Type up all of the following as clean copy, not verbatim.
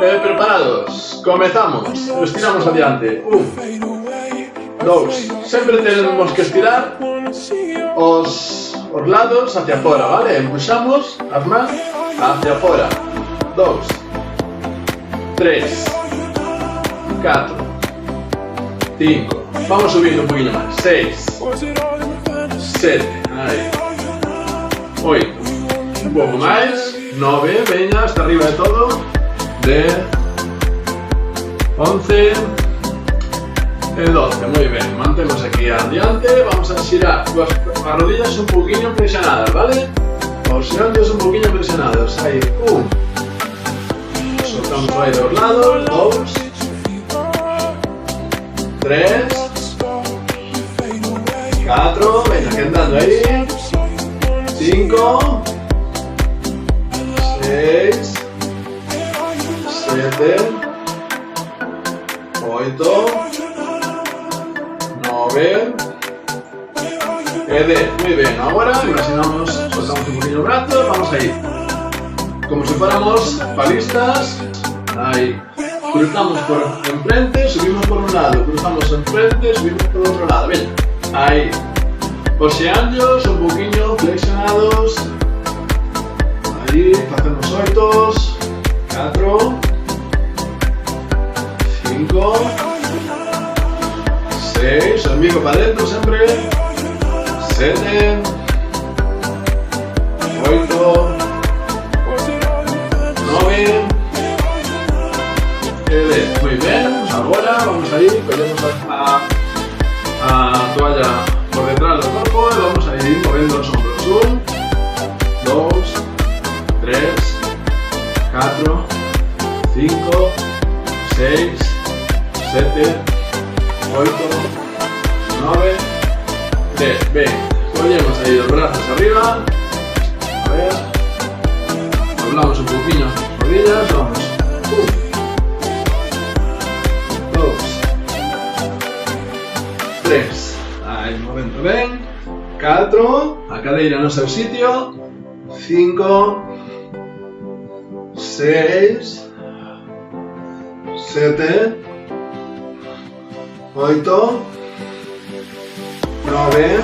Preparados, comenzamos, estiramos adiante, 1, 2, sempre tenemos que estirar os lados hacia fora, vale? Empuxamos as mans hacia fora, 2, 3, 4, 5, vamos subindo un poquinho máis, 6, 7, aí, 8, un pouco máis, 9, veña, hasta arriba de todo, 10, 11 y 12, muy bien, mantemos aquí adiante, vamos a estirar las rodillas un poquillo presionadas, ¿vale? Los hombros un poquillo presionados, ahí, 1, soltamos ahí de los lados, 2, 3, 4, venga, quedando ahí, 5, 6, 7, 8, 9 y 10. Muy bien, ahora imaginamos, soltamos un poquillo el brazo, vamos a ir como si fuéramos balistas, ahí, cruzamos por enfrente, subimos por un lado, cruzamos enfrente, subimos por otro lado, bien, ahí, poseanlos, un poquillo flexionados, ahí, hacemos 8, 4, 5, 6, el mico para adentro siempre, 7, 8, 9 y 10. Muy bien, ahora vamos a ir, cogemos a toalla por detrás del cuerpo y vamos a ir moviendo los hombros. 1, 2, 3, 4, 5, 6, 7, 8, 9, 10. Bien, ponemos ahí los brazos arriba. A ver, doblamos un poquillo las rodillas. Vamos. 1, 2, 3. Ahí, movendo ben. 4. A cadeira no seu sitio. 5, 6, 7, 8, 9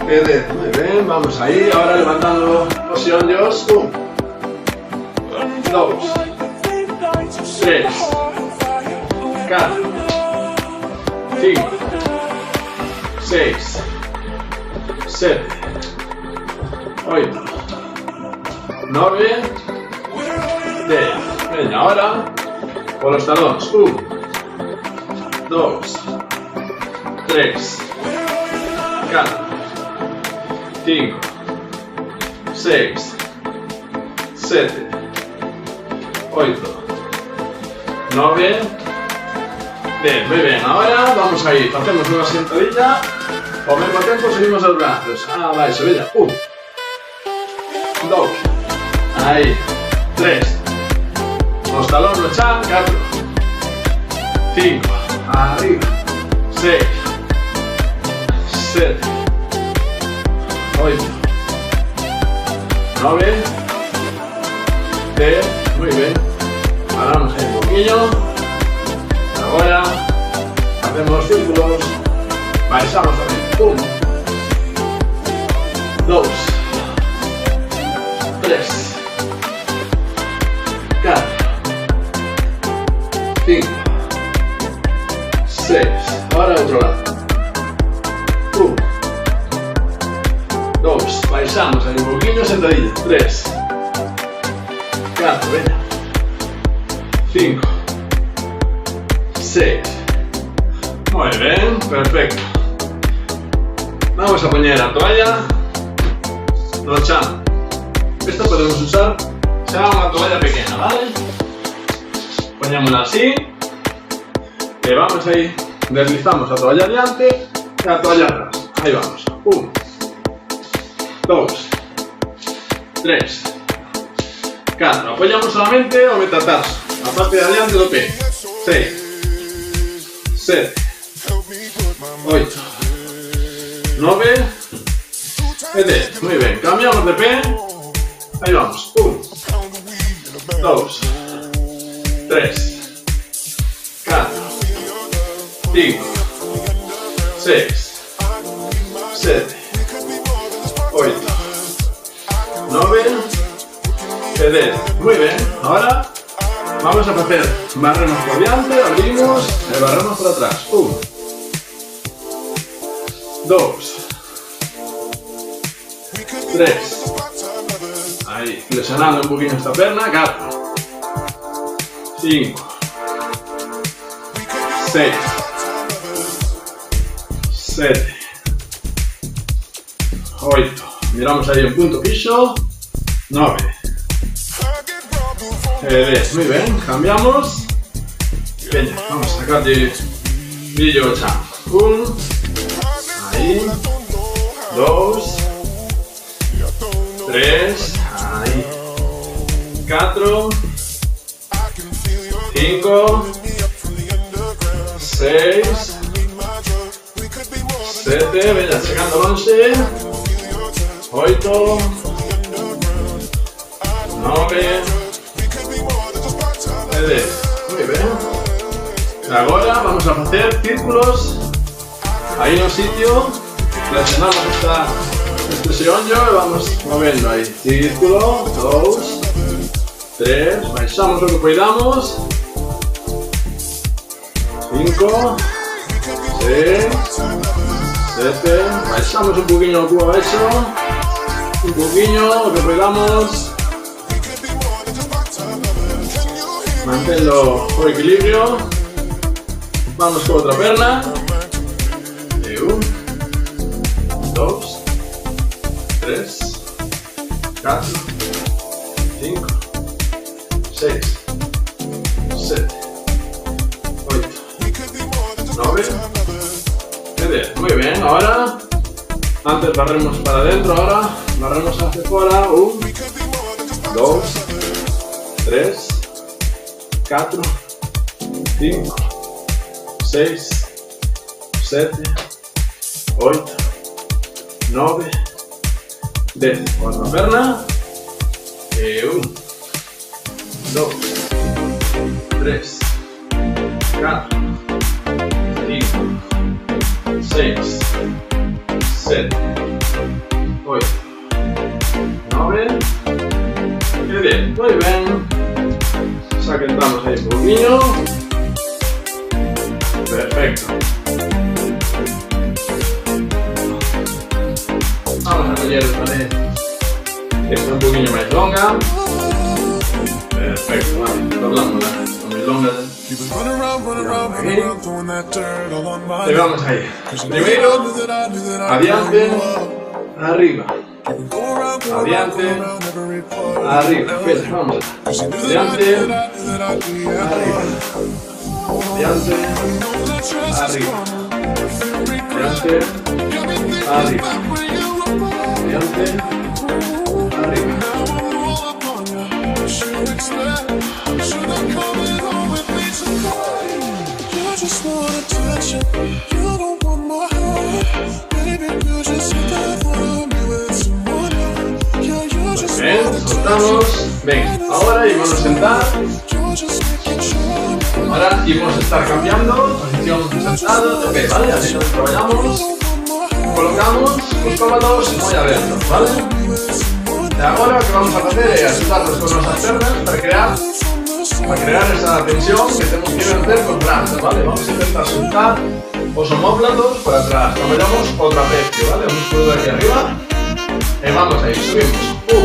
y 10. Muy bien, vamos ahí, ahora levantando los hombros. 1, 2, 3, 4, 5, 6, 7, 8, 9, 10. Venga, ahora por los talones. 1, 2, 3, 4, 5, 6, 7, 8, 9, 10. Muy bien, ahora vamos a ir, hacemos una sentadilla, al mismo tiempo subimos los brazos. Vai, subida. 1, 2, ahí, 3, los talones lo echan, 4, 5, arriba, 6, 7, 8, 9, 10, muy bien, paramos ahí un poquillo, ahora hacemos círculos, baixamos también, 1, 2, 3, 4, 5, 6, ahora otro lado, 1, 2, baixamos ahí un poquillo, sentadilla, 3, 4, venga, 5, 6, muy bien, perfecto. Vamos a poner la toalla no chan. Esto podemos usar, sea una toalla pequeña, ¿vale? Ponémosla así y vamos ahí, deslizamos la toalla adelante y la toalla atrás. Ahí vamos. 1, 2, 3, 4. Apoyamos solamente o metatarso, la parte de adelante do pé. 6, 7, 8, 9 y 10. Muy bien, cambiamos de pie. Ahí vamos. 1, 2, 3, 4, 5, 6, 7, 8, 9, 10. Muy bien, ahora vamos a hacer barremos por delante, abrimos y barremos por atrás. 1, 2, 3, ahí, flexionando un poquito esta pierna, 4, 5, 6, 7, 8, miramos ahí un punto fijo, 9, 10, muy bien, cambiamos, venga, vamos a sacar de brillo chan, 1, ahí, 2, 3, ahí, 4, 5, 6, 7, venga, sacando el 11, 8, 9, 10, muy bien. Ahora vamos a hacer círculos ahí en un sitio, flexionamos esta expresión yo y vamos moviendo ahí, círculo, 2, 3, baixamos lo que podamos, 5, 6, 7, baixamos un poquillo el cubo abaixo, un poquillo lo que podamos, manténlo por equilibrio, vamos con otra pierna, 1, 2, 3, 4, 5, 6, 7, 8, 9, 10. Muy bien, ahora, antes barremos para adentro, ahora barremos hacia afuera, 1, 2, 3, 4, 5, 6, 7, 8, 9, 10. Otra pierna. 1, 2, 3, 4, 5, 6, 7, 8, 9, 10. Muy bien. Saquentamos ahí un poquillo. Perfecto. Vamos a coger esta vez que está un poquillo más longa. Perfecto, vale, doblámosla con mi longa. Y vamos ahí. Primero, adiante, arriba. Adiante, arriba. Fíjate, vamos. Adiante, arriba. Adiante, arriba. Adiante, arriba. Adiante, arriba. Bien, soltamos. Ven, ahora íbamos a sentar. Ahora íbamos a estar cambiando posición sentado, de pie, ¿vale? Así nos trabajamos. Colocamos los cómodos muy adentro, ¿vale? Y ahora lo que vamos a hacer es ayudarnos con nuestras piernas para crear esa tensión que tenemos que vencer con brazos, ¿vale? Vamos a intentar soltar los omóplatos por atrás. Trabajamos otra vez, ¿vale? Un músculo de aquí arriba. Y vamos ahí, subimos. 1,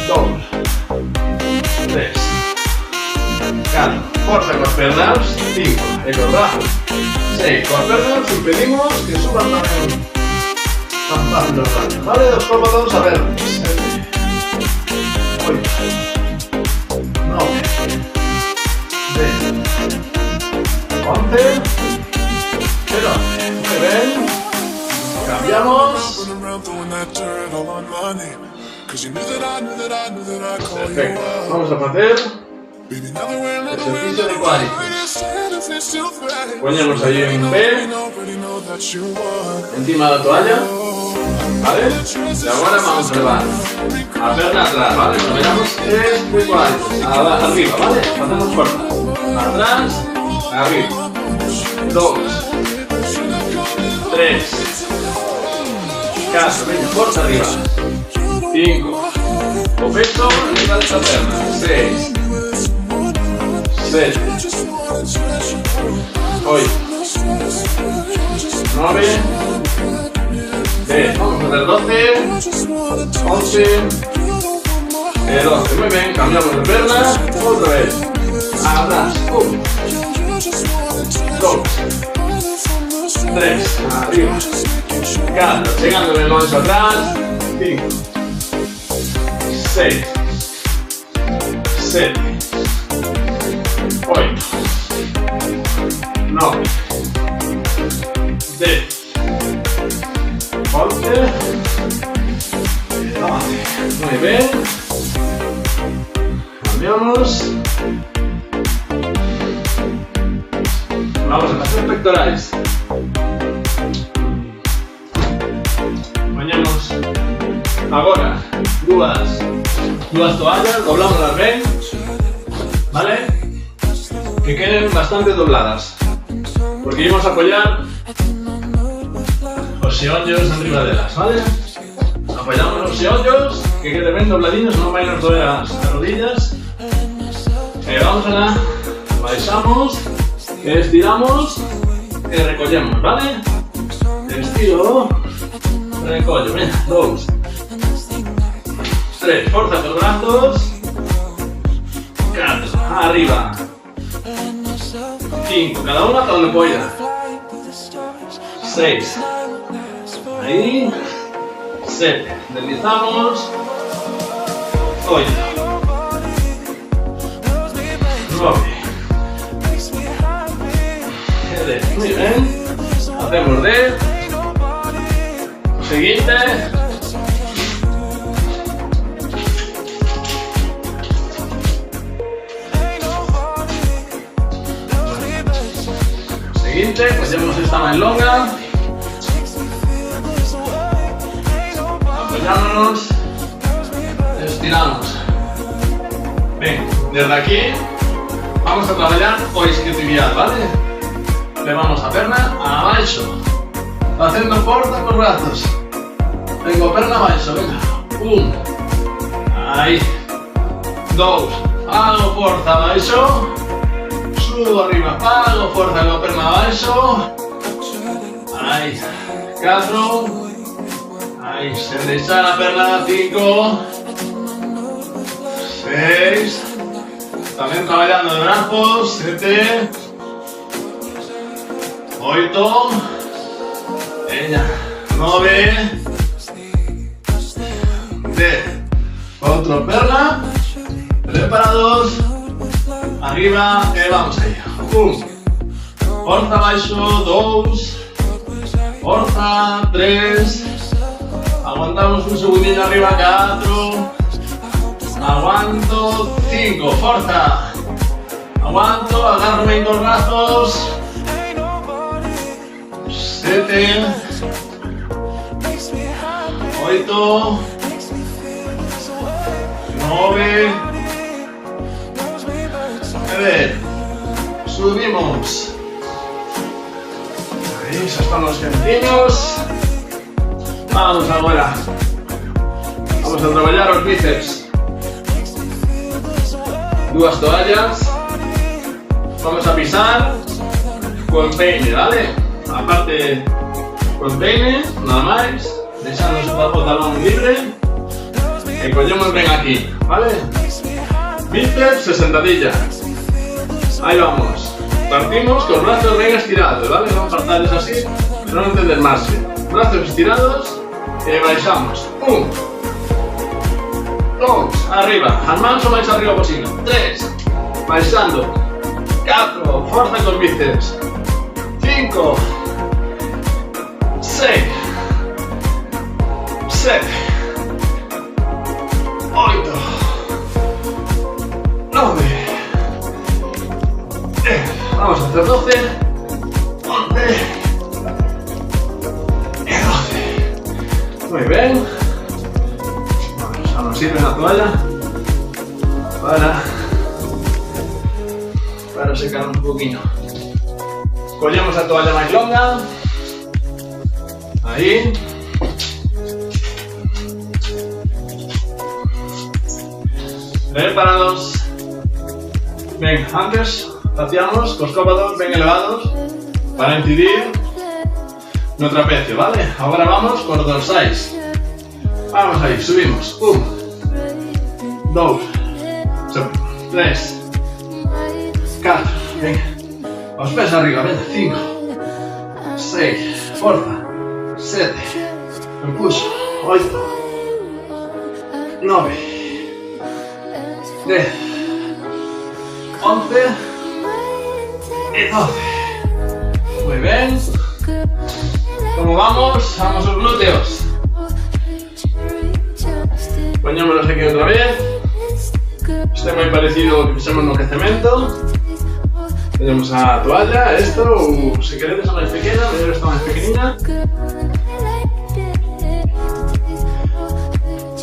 2, 3, 4, fuerza con las piernas, 5, y con los brazos, 6, con las piernas, impedimos que suban tan fácil los brazos, ¿vale? Los cómodos, a ver, 7, 8, 9, 10, 11, 12, muy bien, cambiamos. Perfecto, vamos a hacer ejercicio de cuádriceps. Ponemos ahí en P, encima de la toalla. ¿vale? Y ahora vamos a elevar a perna atrás, ¿vale? Nos miramos arriba, ¿vale? Hacemos fuerza. Atrás, arriba. 2, 3, 4, venga, fuerza arriba. 5, o peso arriba de esta perna. 6, 7, 8, 9, 10, vamos a hacer 12, 11, 12, muy bien, cambiamos de perna, otra vez, atrás, 1, 2, 3, arriba, 4, llegando el manos atrás, 5, 6, 7, 8, 9, 10, 11, 12, muy bien, cambiamos, vamos a hacer pectorales, ponemos ahora duas toallas, doblamos ben, ¿vale? Que queden bastante dobladas, porque vamos a apoyar los xeonllos arriba de las, ¿vale? Apoyamos los xeonllos, que queden bien dobladillos, no vayan a doler las rodillas. Vamos a la, baixamos, estiramos y recollemos, ¿vale? Estiro, recollo, venga, 2, 3, fuerza con los brazos, 4, arriba, 5, cada uno hasta donde pueda, 6, ahí, 7, deslizamos, 8, 9, 10, muy bien, hacemos 10, siguiente, apoyamos esta manlonga, apoyamos, estiramos. Bien, desde aquí vamos a trabajar o isquiotibial, ¿vale? Levamos a perna abaixo, haciendo fuerza con los brazos. Tengo perna abaixo, venga, 1, ahí, 2, hago fuerza abaixo. Subo arriba, hago fuerza con la perna abaixo, ahí, 4, ahí, se enderecha la perna, 5, 6, también trabajando de brazos, 7, 8, 9, 10, otra perna, preparados. Arriba, vamos ahí. 1, fuerza abaixo, 2, fuerza, 3, aguantamos un segundillo arriba, 4, aguanto, 5, fuerza, aguanto, agárrame con los brazos, 7, 8, 9, subimos, ahí ya están los centímetros. Vamos ahora, vamos a trabajar los bíceps, duas toallas, vamos a pisar con peine, ¿vale? Aparte con peine, nada más, dejando su talón libre y collemos bien aquí, ¿vale? Bíceps, sentadilla. Ahí vamos, partimos con brazos bien estirados, ¿vale? No partarles así, no entender más. Brazos estirados y baixamos. 1, 2, arriba, as mans o máis arriba posible. 3, baixando. 4, fuerza con bíceps. 5, 6, 7, 8, 9, 10, vamos a hacer 12, 11 y 12. Muy Muy bien. Ya nos sirve la toalla para secar un poquito. Cogemos la toalla más longa. Ahí. Preparados. Bien, antes hacíamos los cómodos bien elevados para incidir no trapecio, ¿vale? Ahora vamos por dorsais. Vamos ahí, subimos. 1, 2, 3, 4, venga. Los pies arriba, venga. 5, 6, fuerza. 7, impulso. 8, 9, 10, 11 y 12. Muy bien. ¿Cómo vamos? Vamos a los glúteos. Ponémonos aquí otra vez. Este es muy parecido que pisamos en el cemento. Tenemos la toalla, esto, o si queréis esta más pequeña, mejor esta más pequeña.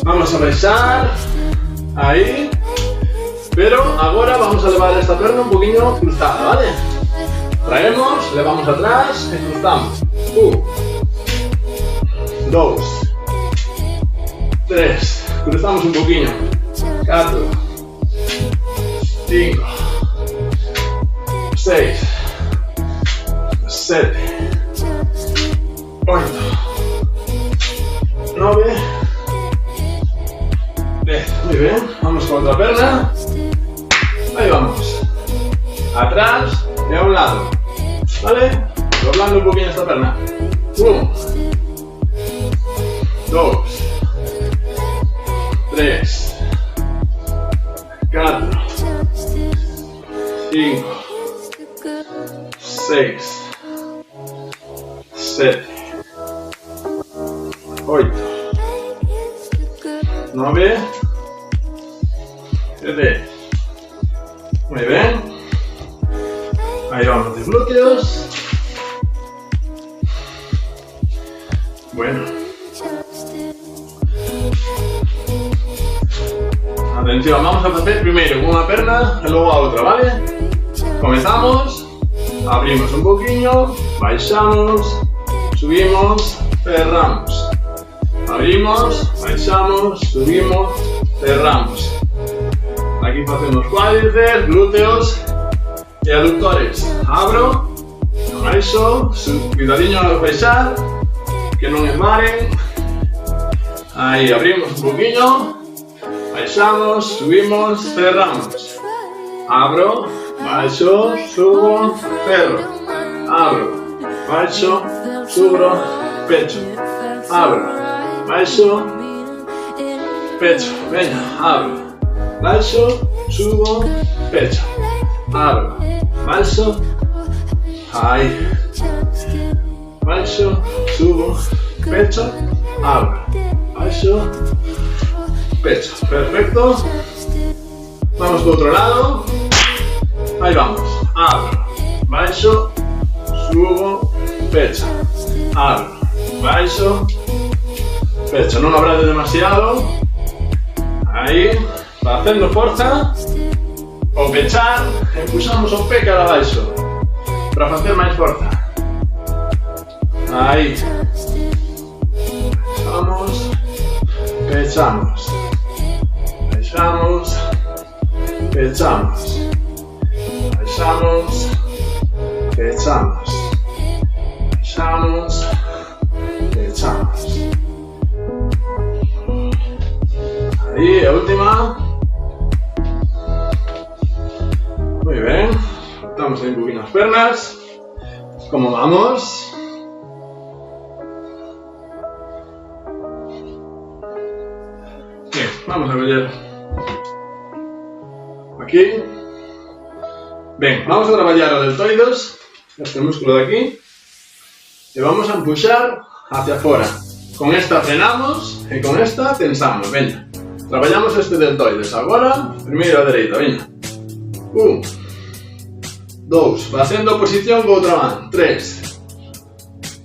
Vamos a baixar. Ahí. Pero ahora vamos a elevar esta pierna un poquito cruzada, ¿vale? Traemos, levamos atrás y cruzamos. 1, 2, 3, cruzamos un poquito. 4, 5, 6, 7, 8, 9, 10. Muy bien, vamos con otra pierna. Ahí vamos. Atrás y a un lado. ¿Vale? Doblando un poquito esta pierna. 1, 2, 3, 4, 5, 6, 7, 8, 9, 10. Muy bien. Ahí vamos de glúteos. Bueno. Atención, vamos a hacer primero con una pierna y luego a otra, ¿vale? Comenzamos. Abrimos un poquillo, baixamos, subimos, cerramos. Abrimos, baixamos, subimos, cerramos. Aquí hacemos cuádriceps, glúteos y aductores. Abro, baixo, cuidadinho al baixar, que no me maren. Ahí abrimos un poquillo, baixamos, subimos, cerramos. Abro, baixo, subo, cerro. Abro, baixo, subo, pecho. Abro, baixo, pecho. Venga, abro. Baixo, subo, pecho. Abro, baixo, ahí. Baixo, subo, pecho, abro. Baixo, pecho. Perfecto. Vamos por otro lado. Ahí vamos. Abro, baixo, subo, pecho. Abro, baixo, pecho. No lo abrades demasiado. Ahí. Facendo forza, ao pechar, impulsamos o pé cara abaixo para facer máis forza. Aí. Vamos, pechamos, baixamos, pechamos, baixamos, pechamos, baixamos, pechamos. Aí, a última. Muy bien, soltamos ahí un poquito las piernas. ¿Cómo vamos? Bien, vamos a ver aquí. Bien, vamos a trabajar el deltoides, este músculo de aquí, y vamos a empujar hacia afuera. Con esta frenamos y con esta tensamos. Venga, trabajamos este deltoides. Ahora, primero a la derecha, venga. 1, 2, facendo posición con outra man. 3,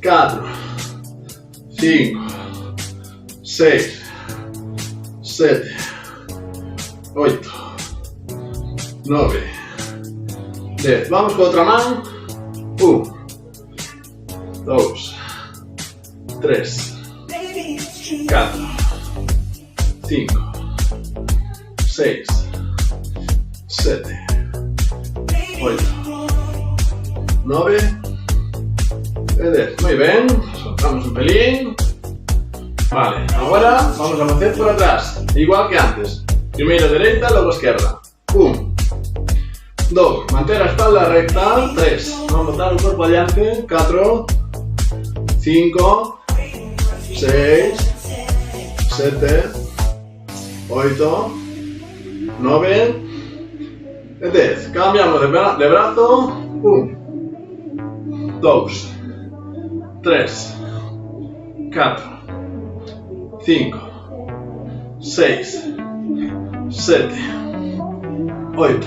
4, 5, 6, 7, 8, 9, 10. Vamos con otra mano. 1, 2, 3, 4, 5, 6, 7, 8, 9 y 10. Muy bien, soltamos un pelín. Vale, ahora vamos a hacer por atrás, igual que antes. Primero derecha, luego izquierda. 1, 2, mantén la espalda recta. 3, vamos a botar el cuerpo adelante. 4, 5, 6, 7, 8, 9 y 10. Cambiamos de brazo. 1, 2, 3, 4, 5, 6, 7, 8,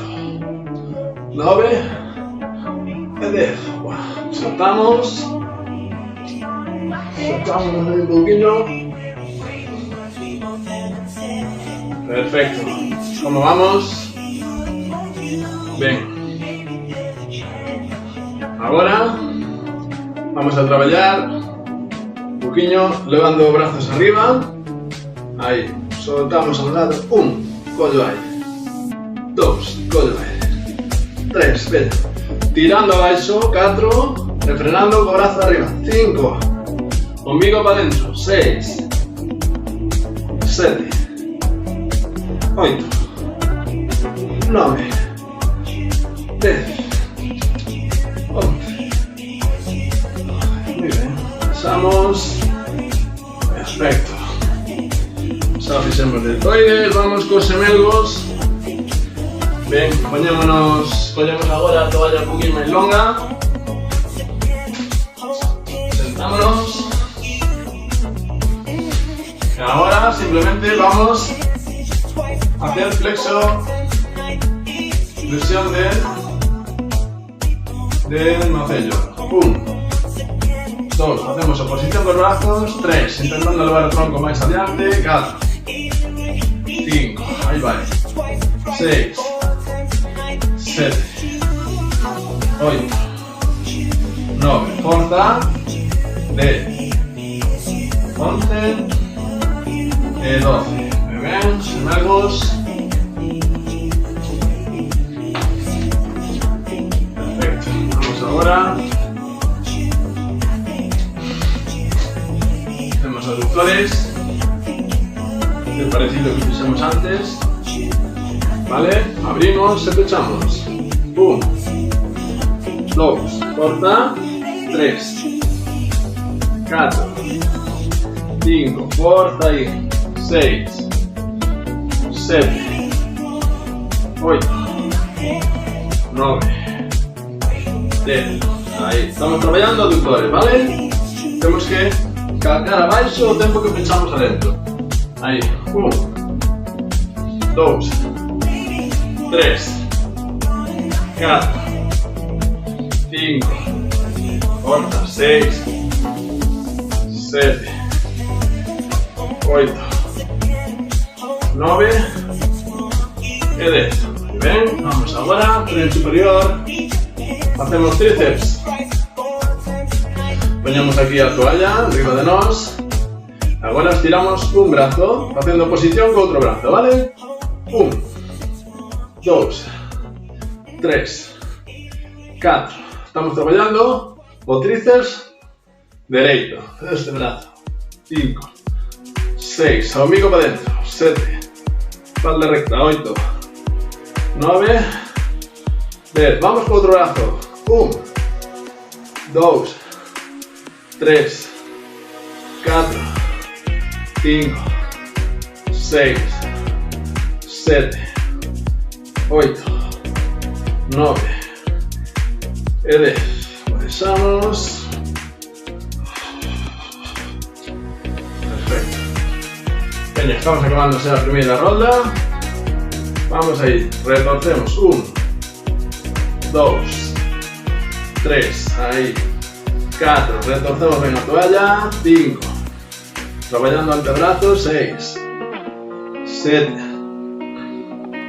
9 y 10. Soltamos un poquito. Perfecto. ¿Cómo vamos? Bien. Ahora vamos a trabajar un poquillo, levando brazos arriba. Ahí, soltamos a un lado. 1, collo aire. 2, collo aire. 3, ven. Tirando abaixo. 4, refrenando con brazo arriba. 5, ombligo para adentro. 6, 7, 8, 9, 10, 11. Muy bien. Pasamos. Perfecto. Hacemos deltoides, vamos con semelgos. Ben, poñemos agora a toalla un poquinho máis longa. Sentámonos. E agora simplemente vamos a hacer flexión del macello. 1, 2, hacemos oposición con brazos. 3, intentando elevar el tronco máis adiante. 4, 5, ahí va. 6, 7, 8, 9, forza. 10, 11 y 12. Muy bien, semelgos. Perfecto. Vamos ahora. Hacemos aductores. Es parecido que hicimos antes. Vale, abrimos y pechamos. 1, 2, corta. 3, 4, 5, corta ahí. 6, 7, 8, 9, 10. Ahí, estamos trabajando aductores, ¿vale? Tenemos que cargar abaixo o tiempo que pechamos adentro. Ahí, 1, 2, 3, 4, 5, corta, 6, 7, 8, 9 y 10. Bien, vamos ahora, tren superior. Hacemos tríceps. Ponemos aquí la toalla arriba de nos. Ahora estiramos un brazo, haciendo posición con otro brazo, ¿vale? 1, 2, 3, 4. Estamos trabajando o tríceps derecho, este brazo. 5, 6, ombligo para adentro. 7, espalda recta. 8, 9, 10. Vamos con otro brazo. 1, 2, 3, 4, 5, 6, 7, 8, 9 y 10. Pasamos. Perfecto. Bien, estamos acabando la primera ronda. Vamos ahí, retorcemos. 1, 2, 3, ahí. 4, retorcemos bien la toalla. 5, Trabajando antebrazos, 6, 7,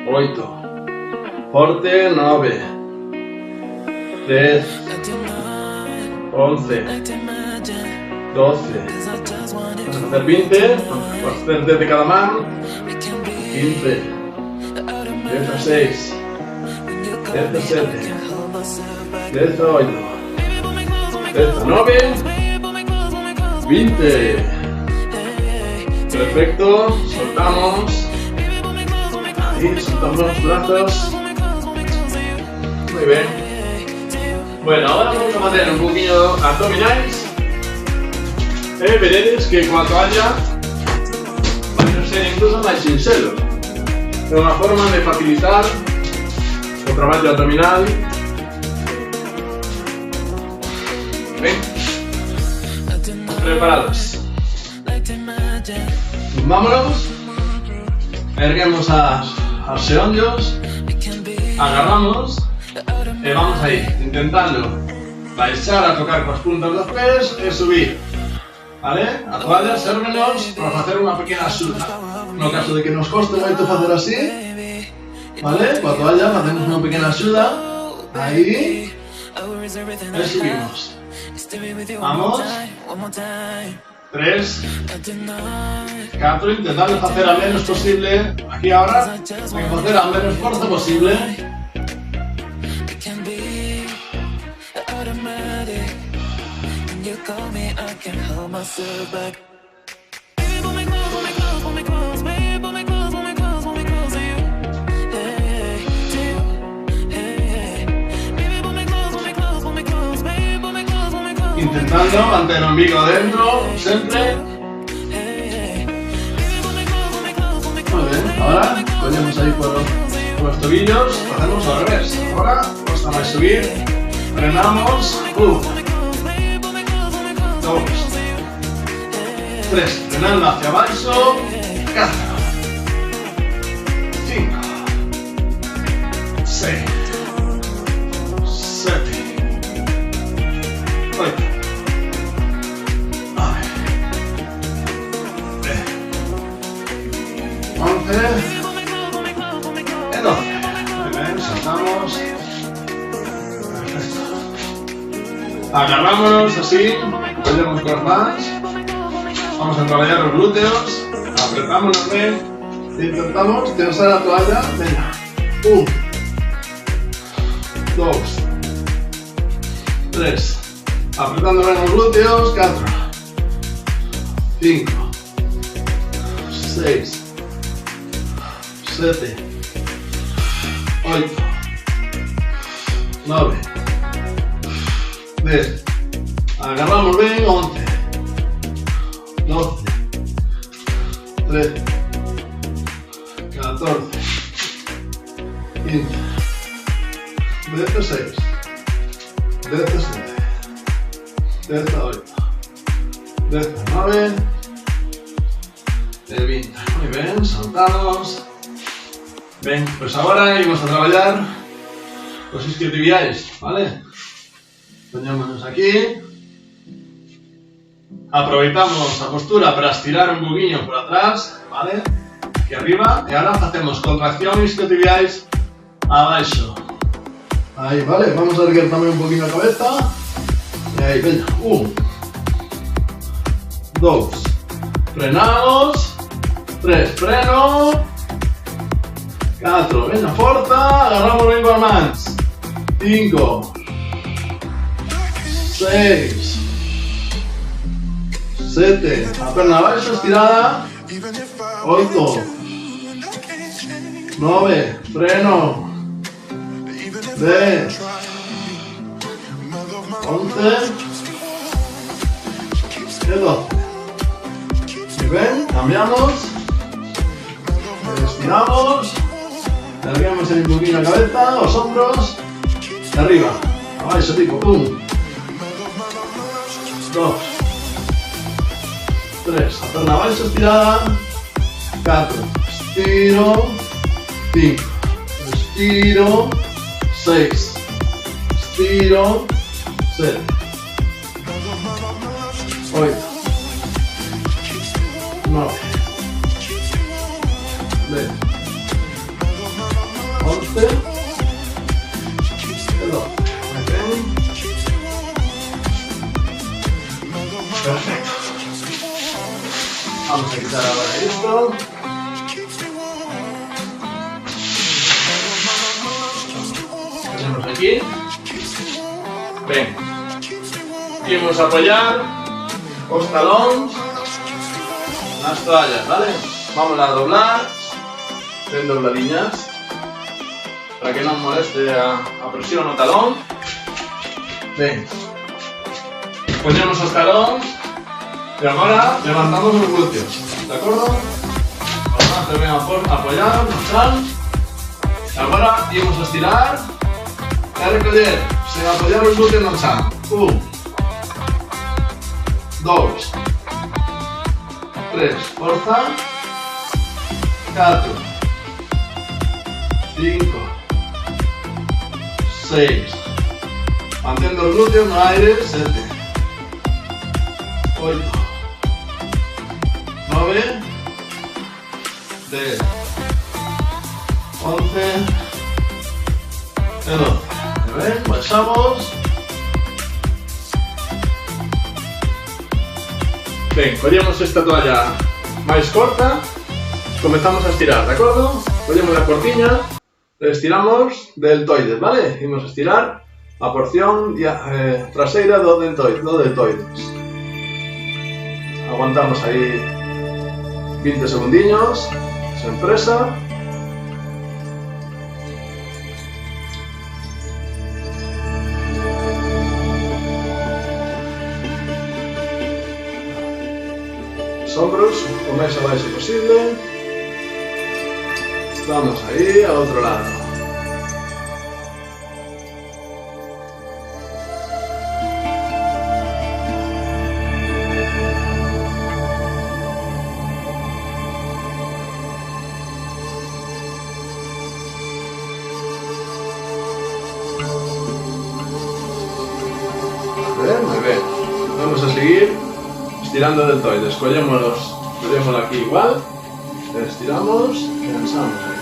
8, forte, 9, 10, 11, 12, vamos a hacer 20, vamos a hacer 10 de cada mano, 15, 16, 17, 18, 19, 20. Perfecto, soltamos. Ahí, soltamos los brazos. Muy bien. Bueno, ahora vamos a hacer un poquillo abdominales. Veréis que cuando haya van a ser incluso más sinceros. Es una forma de facilitar el trabajo abdominal. Ven. Preparados. Vámonos. Erguemos a xeonllos. Agarramos. Y vamos ahí, intentando baixar a tocar con las puntas dos pés e subir. Vale? A toalla sérvenos para facer unha pequena axuda. No caso de que nos coste moito facer así, vale? Coa toalla facemos unha pequena axuda. Aí. E subimos. Vamos. 3, 4, intentando facer a menos posible. Aquí ahora, hay que facer a menos forza posible. Intentando mantener el ombligo dentro, siempre. Muy bien, ahora cogemos ahí por los tobillos, hacemos al revés. Ahora cuesta más subir, frenamos, 1, 2, 3, frenando hacia abajo, 4, 5, 6, 7, 8, 11 y 12. Muy bien, saltamos. Perfecto. Agarrámonos así, apoyamos con las manos. Vamos a trabajar los glúteos. Apretamos bien. Intentamos tensar la toalla. Venga. 1, 2, 3. Apretando bien los glúteos. 4, 5, 6, 7, 8, 9, 10. Agarramos bien, 11, 12, 13, 14, 15, 16, 17, 18, 19, 20. Muy bien, soltamos. Bien, pues ahora vamos a trabajar los isquiotibiales, ¿vale? Ponémonos aquí. Aproveitamos a postura para estirar un poquinho por atrás, ¿vale? Aquí arriba. Y ahora hacemos contracción isquiotibiales abajo. Ahí, ¿vale? Vamos a erguer también un poquito la cabeza. Y ahí, venga. 1, 2, frenamos. 3, freno. 4, venga, forza, agarramos bien con las manos. 5, 6, 7, la perna abajo, estirada. 8, 9, freno. 10, 11 y 12. Muy bien, cambiamos. Estiramos. Erguemos un poquito la cabeza, los hombros. De arriba. Abajo, tipo. 1, 2, 3. La perna abajo, estirada. 4. Estiro. 5. Estiro. 6. Estiro. 7. 8. Perfecto. Vamos a quitar ahora esto. Tenemos aquí. Ven. Vamos a apoyar los talones las toallas, ¿vale? Vamos a doblar. Ben dobladillas para que no moleste a presión o talón. Ven. Ponemos los talones y ahora levantamos los glúteos, ¿de acuerdo? Ahora te voy a apoyar, marchar. Ahora vamos a estirar y a recoger, sin apoyar los glúteos marchar. 1, 2, 3, fuerza. 4, 5, 6, mantén los glúteos no aire, 7, 8, 9, 10, 11, 12. ¿Ven? Bajamos. Ven, cogemos esta toalla más corta. Comenzamos a estirar, ¿de acuerdo? Cogemos la cortiña, le estiramos deltoides, ¿vale? Vamos a estirar a porción traseira do deltoides. Aguantamos ahí 20 segundinhos, sen presa. Los hombros, lo más abajo posible. Vamos ahí, al otro lado. Muy bien. Vamos a seguir estirando deltoides. Cogemos aquí igual. Estiramos y lanzamos ahí.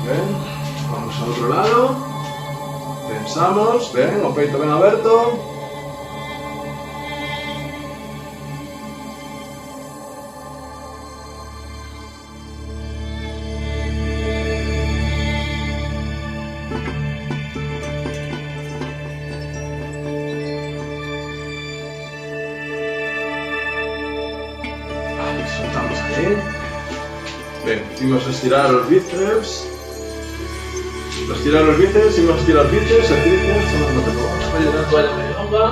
Ven, vamos al otro lado. Pensamos, ven, o peito ben aberto. Soltamos ahí. Bien, vamos a estirar los bíceps. Estirar los bíceps, vamos a estirar bíceps, el tríceps, no te pongas. Voy a llenar toalla medio longa.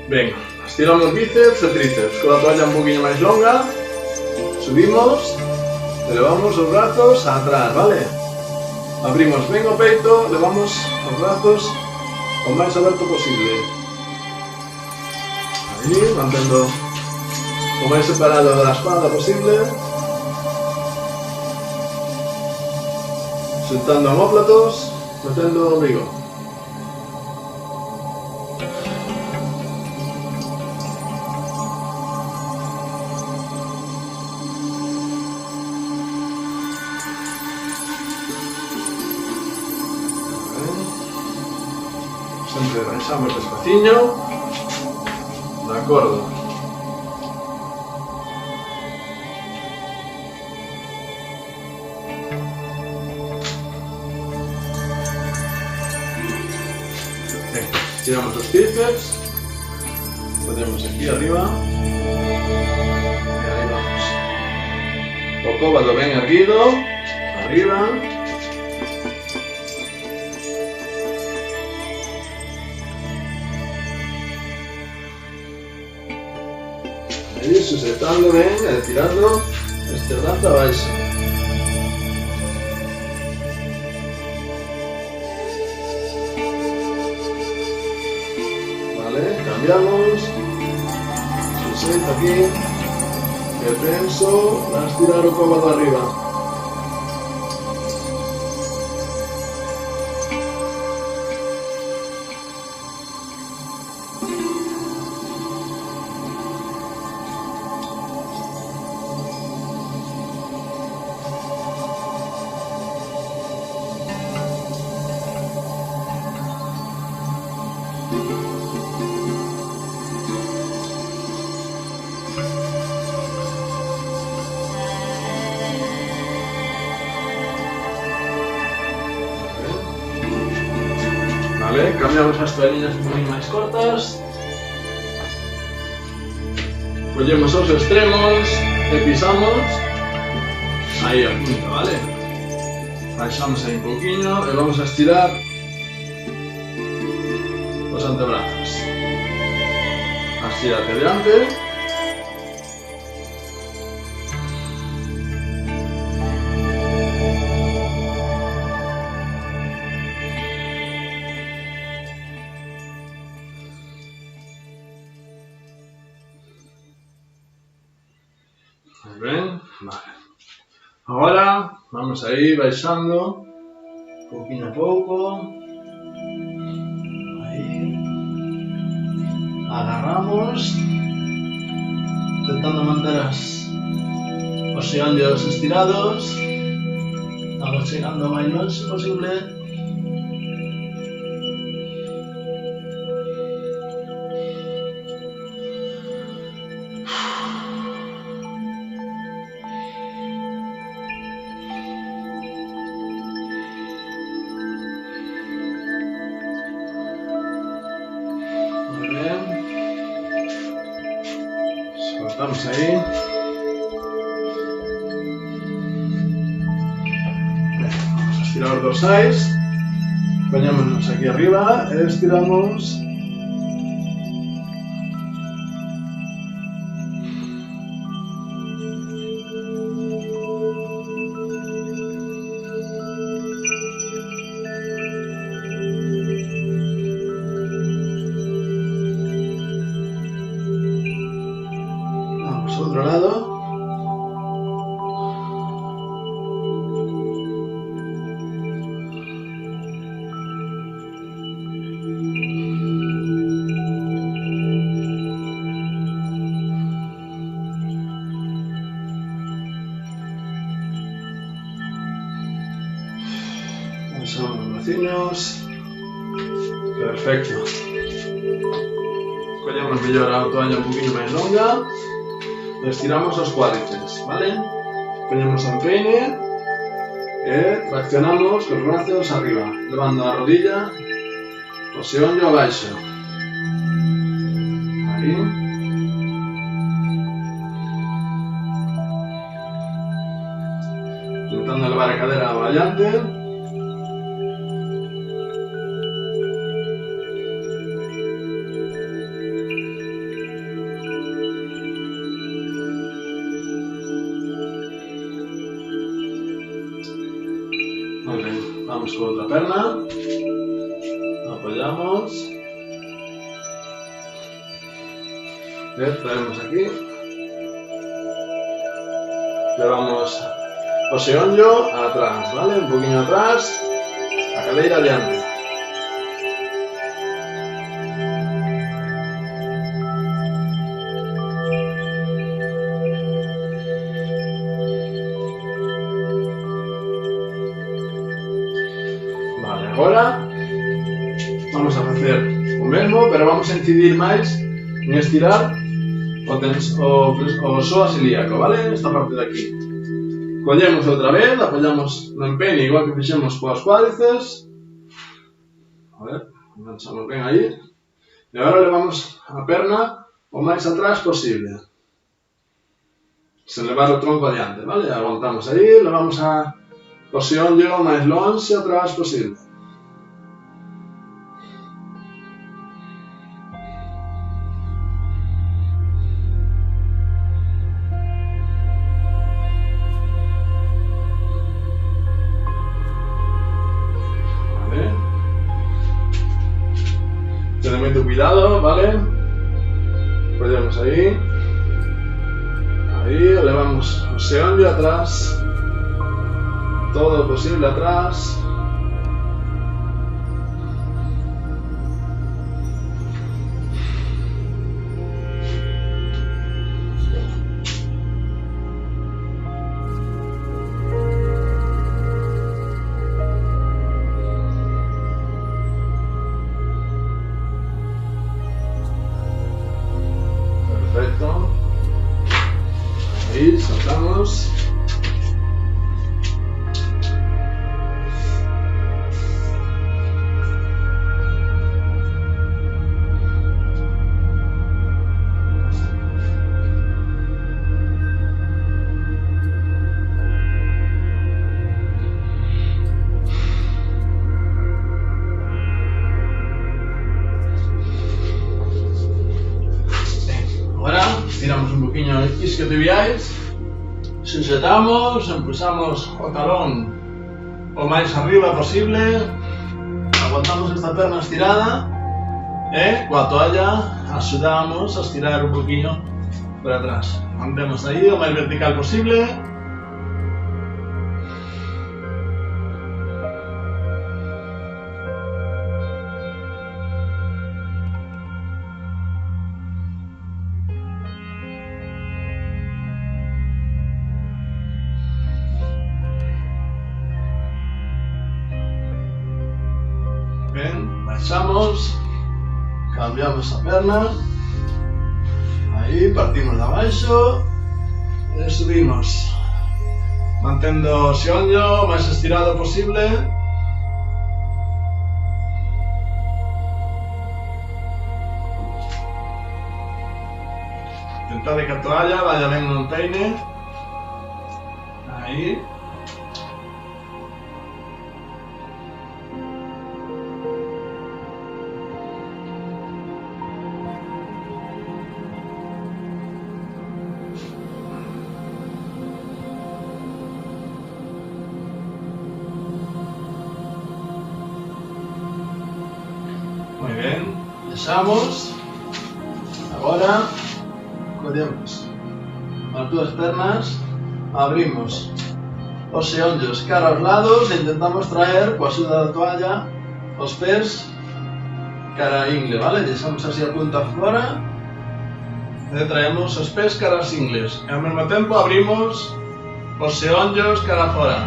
Bien, estiramos bíceps, el tríceps, con la toalla un poquillo más longa. Subimos, elevamos los brazos atrás, ¿vale? Abrimos bien el peito, elevamos los brazos lo más abierto posible. Ahí, manteniendo lo más separado de la espalda posible. Sentando omóplatos, metiendo el ombligo. Siempre realizamos despaciño. De acuerdo. Estiramos los tríceps, ponemos aquí arriba y ahí vamos. O cóbado bien erguido, arriba. Ahí sujetando bien, estirando este brazo abajo. Cambiamos, sujeta aquí, que tenso, a estirar el cóbado arriba. cambiamos as toalliñas un poquinho máis cortas. Collemos os extremos e pisamos aí a punta, vale? Baixamos aí un poquinho e vamos a estirar os antebrazos. A estirar hacia diante. Muy bien, vale. Ahora vamos a ir baixando poquinho a pouco. Aí. Agarramos, intentando manter os xeonllos estirados. Vamos chegando o máis longe posible. Soltamos ahí. Vamos a estirar os dorsais. Poñémonos aquí arriba e estiramos. Otro lado. Vamos a los braciños. Perfecto. Collemos mellor a toalla un poquinho máis longa. Estiramos os cuádriceps, vale? Ponemos o empeine e traccionamos os brazos arriba, levando a rodilla o xeonllo abaixo. Aí. Intentando levar a cadera avallante. Muy bien, vamos con otra perna, apoyamos, traemos aquí, llevamos o xeonllo atrás, ¿vale? Un poquinho atrás, a cadeira adiante. Agora vamos a facer o mesmo, pero vamos a incidir máis en estirar o psoas ilíaco, vale? Esta parte de aquí. Collemos outra vez, apoyamos no empeine igual que fixemos coas cuádriceps. A ver, enganchamos ben aí. E agora levamos a perna o máis atrás posible. Sen levar o tronco adiante, vale? Aguantamos aí, levamos o xeonllo o máis longe atrás posible. Tened moito cuidado, vale? Apoyamos aí. Aí, levamos o xeonllo atrás. Todo o posible atrás. Perfecto. Ahí, soltamos. estiramos un poquinho isquiotibiais, sujetamos, empujamos o talón o máis arriba posible, aguantamos esta perna estirada e coa toalla axudamos a estirar un poquinho para atrás. Mantemos aí o máis vertical posible. Ben, baixamos, cambiamos a perna, aí partimos de abaixo e subimos, mantendo o xeonllo o máis estirado posible. Tentade que a toalla vaya ben no empeine, aí. Moi ben, deixamos. Agora collemos as dúas pernas, abrimos os xeonllos cara aos lados e intentamos traer, coa axuda da toalla, os pés cara a ingle, vale? Deixamos así a punta fora e traemos os pés cara aos ingles e ao mesmo tempo abrimos os xeonllos cara fora.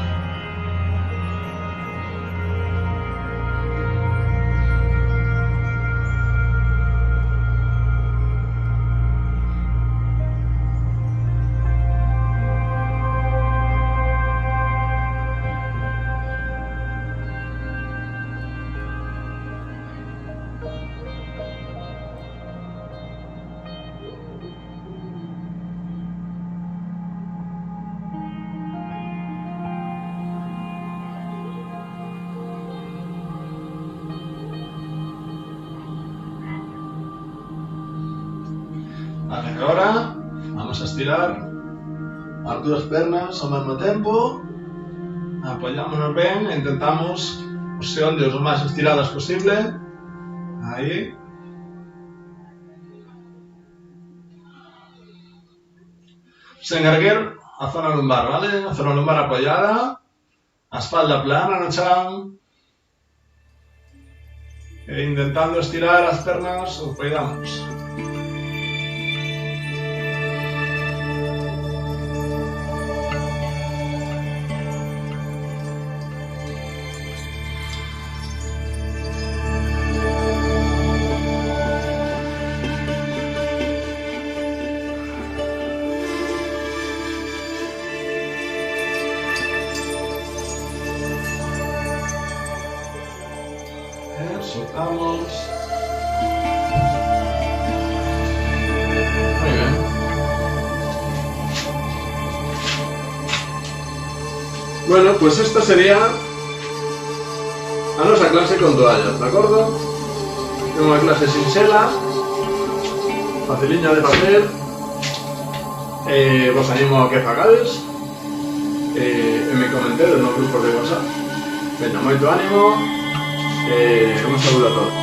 Vale, agora vamos a estirar as dúas pernas ao mesmo tempo, apoiámonos ben e intentamos os xeonllos o máis estirados posible, aí. Sen erguer a zona lumbar, vale? A zona lumbar apoiada, a espalda plana no chan e intentando estirar as pernas os poidamos. Soltamos. Muy bien. Bueno, pues esta sería a nosa clase con toallas, de acordo? É unha clase sinxela, faciliña de facer, vos animo a que fagades e me comentedes no grupo de WhatsApp. Veña, moito ánimo. Un saludo a todos.